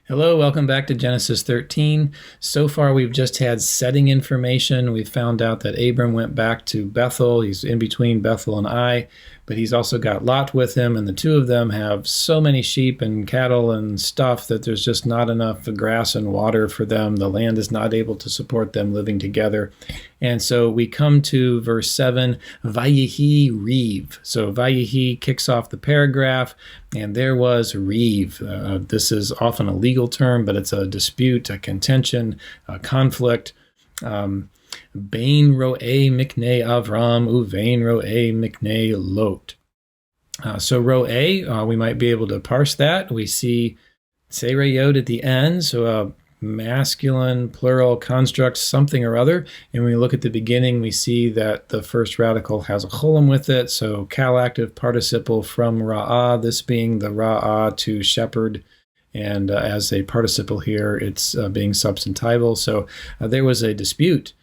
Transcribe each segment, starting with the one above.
Hello, welcome back to Genesis 13. So far, we've just had setting information. We've found out that Abram went back to Bethel. He's in between Bethel and Ai, but he's also got Lot with him, and the two of them have so many sheep and cattle and stuff that there's just not enough grass and water for them. The land is not able to support them living together. And so we come to verse 7, Vayihi Reeve. So Vayihi kicks off the paragraph, and there was Reeve. This is often a legal term, but it's a dispute, a contention, a conflict. Bain ro'eh miknei Avram, uvein ro'eh miknei Lot. So ro'eh, we might be able to parse that. We see sereyot at the end, so a masculine plural construct, something or other. And when we look at the beginning, we see that the first radical has a cholim with it. So cal active participle from ra'ah, this being the ra'ah to shepherd. And as a participle here, it's being substantival. So there was a dispute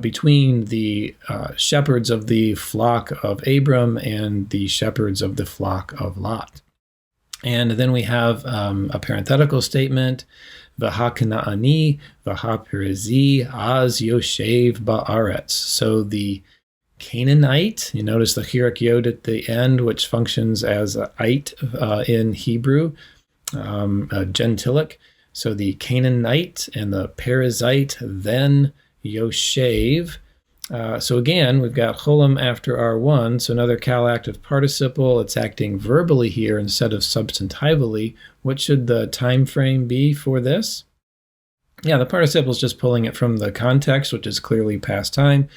between the shepherds of the flock of Abram and the shepherds of the flock of Lot. And then we have a parenthetical statement, V'ha Kanaani, V'ha Perizi, Az Yoshev Ba'aretz. So the Canaanite, you notice the chirik yod at the end, which functions as ait in Hebrew, gentilic. So the Canaanite and the Perizzite, then Yoshev. So again, we've got cholim after R1, so another cal active participle. It's acting verbally here instead of substantively. What should the time frame be for this? Yeah, the participle is just pulling it from the context, which is clearly past time.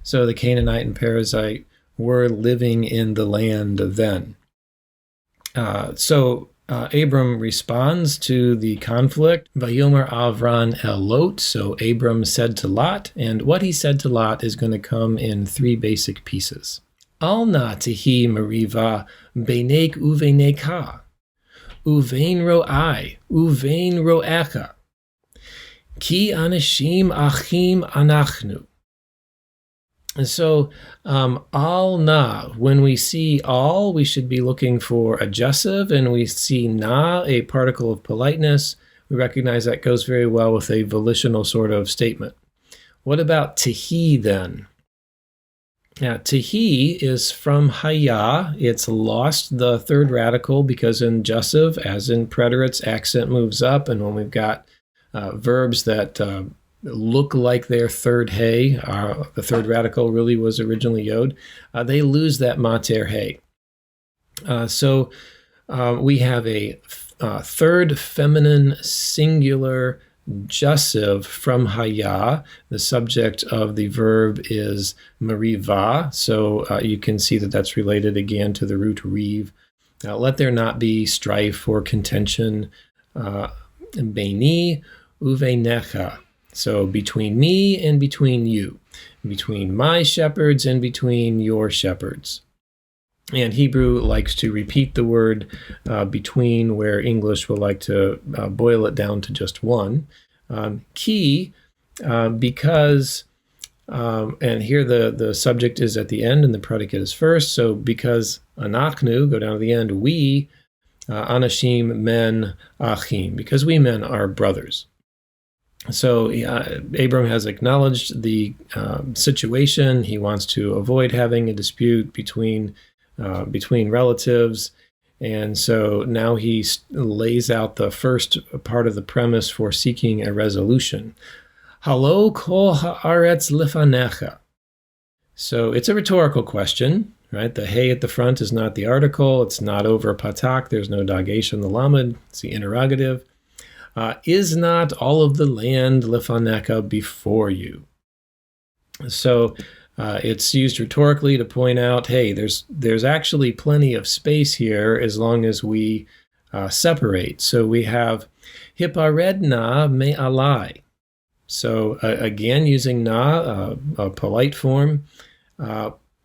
So the Canaanite and Perizzite were living in the land then. Abram responds to the conflict. Vayomer Avran el Lot. So Abram said to Lot, and what he said to Lot is going to come in three basic pieces. Al na tihi mariva beinek uveneka, uvein ro'ai, uvein ro'echa, ki anashim achim anachnu. And so, al na, when we see al, we should be looking for a adjective, and we see na, a particle of politeness. We recognize that goes very well with a volitional sort of statement. What about tihi then? Now, tihi is from haya. It's lost the third radical because in adjective, as in preterites, accent moves up, and when we've got verbs that look like their third hey, the third radical really was originally yod, they lose that mater hey. So we have a third feminine singular jussive from haya. The subject of the verb is mariva, so you can see that that's related again to the root reeve. Let there not be strife or contention. Beini uveinecha. So between me and between you, between my shepherds and between your shepherds. And Hebrew likes to repeat the word between, where English will like to boil it down to just one. Ki, because, and here the subject is at the end and the predicate is first. So because anachnu, go down to the end, we, anashim men achim, because we men are brothers. So Abram has acknowledged the situation. He wants to avoid having a dispute between relatives. And so now he lays out the first part of the premise for seeking a resolution. Halo kol haaretz lifanecha. So it's a rhetorical question, right? The hey at the front is not the article. It's not over patak. There's no dagesh on the lamed. It's the interrogative. Is not all of the land lifanecha before you? So it's used rhetorically to point out, hey, there's actually plenty of space here as long as we separate. So we have hiparedna me'alai. So again, using na, a polite form.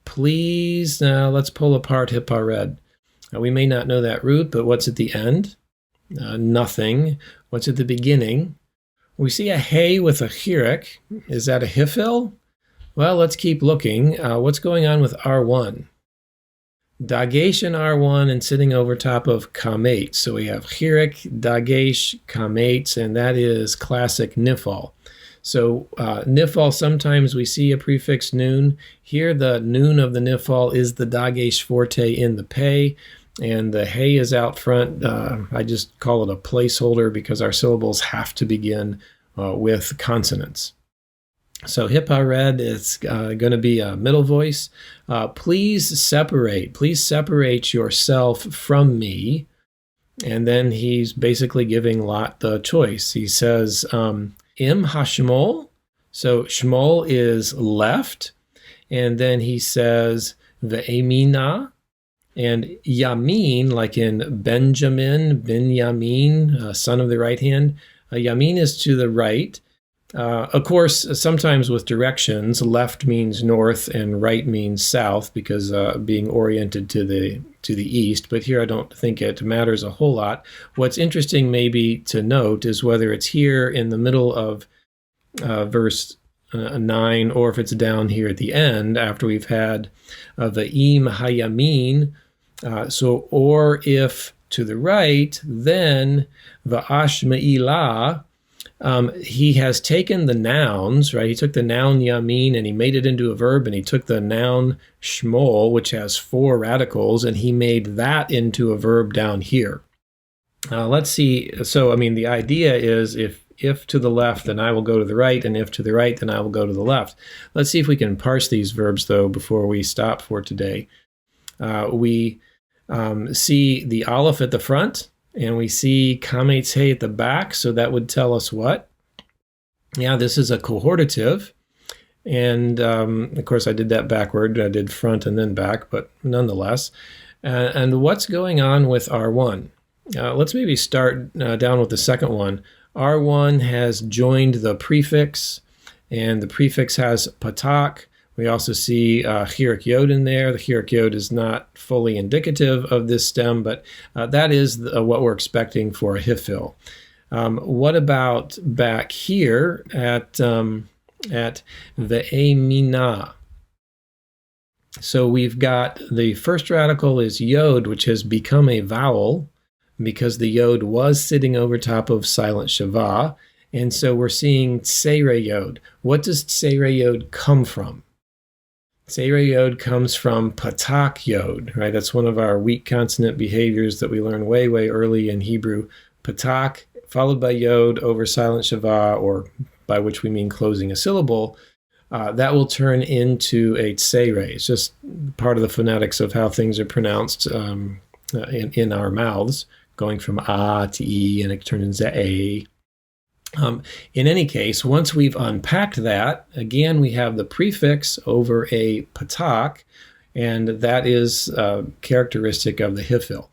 Please, now let's pull apart hipared. We may not know that root, but what's at the end? Nothing. What's at the beginning? We see a hey with a chirik. Is that a hifil? Well, let's keep looking. What's going on with R1? Dagesh in R1 and sitting over top of Kamet. So we have Chirik, Dagesh, Kamet, and that is classic Nifal. So Nifal, sometimes we see a prefix noon. Here the noon of the Nifal is the Dagesh forte in the Pei, and the Hey is out front. I just call it a placeholder because our syllables have to begin with consonants. So Hipared is going to be a middle voice. Please separate yourself from me. And then he's basically giving Lot the choice. He says, Im hashmol. So shmol is left. And then he says, ve'emina. And yamin, like in Benjamin, son of the right hand. Yamin is to the right. Of course, sometimes with directions, left means north and right means south because being oriented to the east. But here I don't think it matters a whole lot. What's interesting maybe to note is whether it's here in the middle of verse 9 or if it's down here at the end after we've had Va'im hayamin. Or if to the right, then Va'ash me'ilah. He has taken the nouns, right? He took the noun yamin and he made it into a verb, and he took the noun shmol, which has 4 radicals, and he made that into a verb down here. Let's see. So, I mean, the idea is if to the left, then I will go to the right, and if to the right, then I will go to the left. Let's see if we can parse these verbs, though, before we stop for today. We see the aleph at the front, and we see kametz hey at the back, so that would tell us what? Yeah, this is a cohortative. And of course, I did that backward. I did front and then back, but nonetheless. And what's going on with R1? Let's maybe start down with the second one. R1 has joined the prefix, and the prefix has patak. We also see chirik yod in there. The chirik yod is not fully indicative of this stem, but that is what we're expecting for a hifil. What about back here at ve'emina? So we've got the first radical is yod, which has become a vowel because the yod was sitting over top of silent shava. And so we're seeing tsere yod. What does tsere yod come from? Tsere yod comes from patak yod, right? That's one of our weak consonant behaviors that we learn way, way early in Hebrew. Patak, followed by yod over silent shava, or by which we mean closing a syllable. That will turn into a tsere. It's just part of the phonetics of how things are pronounced in our mouths, going from a to e, and it turns into a. In any case, once we've unpacked that, again, we have the prefix over a patak, and that is characteristic of the hifil.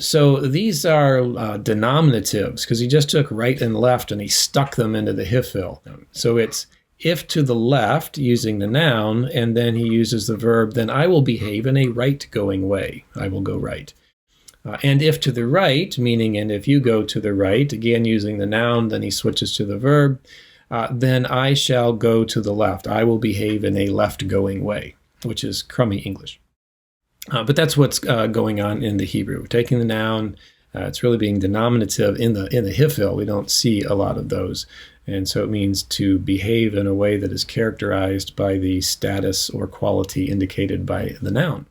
So these are denominatives, because he just took right and left and he stuck them into the hifil. So it's if to the left, using the noun, and then he uses the verb, then I will behave in a right-going way. I will go right. And if to the right, meaning and if you go to the right, again using the noun, then he switches to the verb, then I shall go to the left. I will behave in a left-going way, which is crummy English. But that's what's going on in the Hebrew. Taking the noun, it's really being denominative. In the hifil, we don't see a lot of those. And so it means to behave in a way that is characterized by the status or quality indicated by the noun.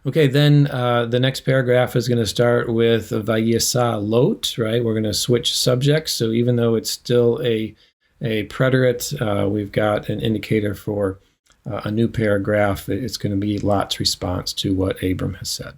Okay, then the next paragraph is going to start with vayisa lot, right? We're going to switch subjects. So even though it's still a preterite, we've got an indicator for a new paragraph. It's going to be Lot's response to what Abram has said.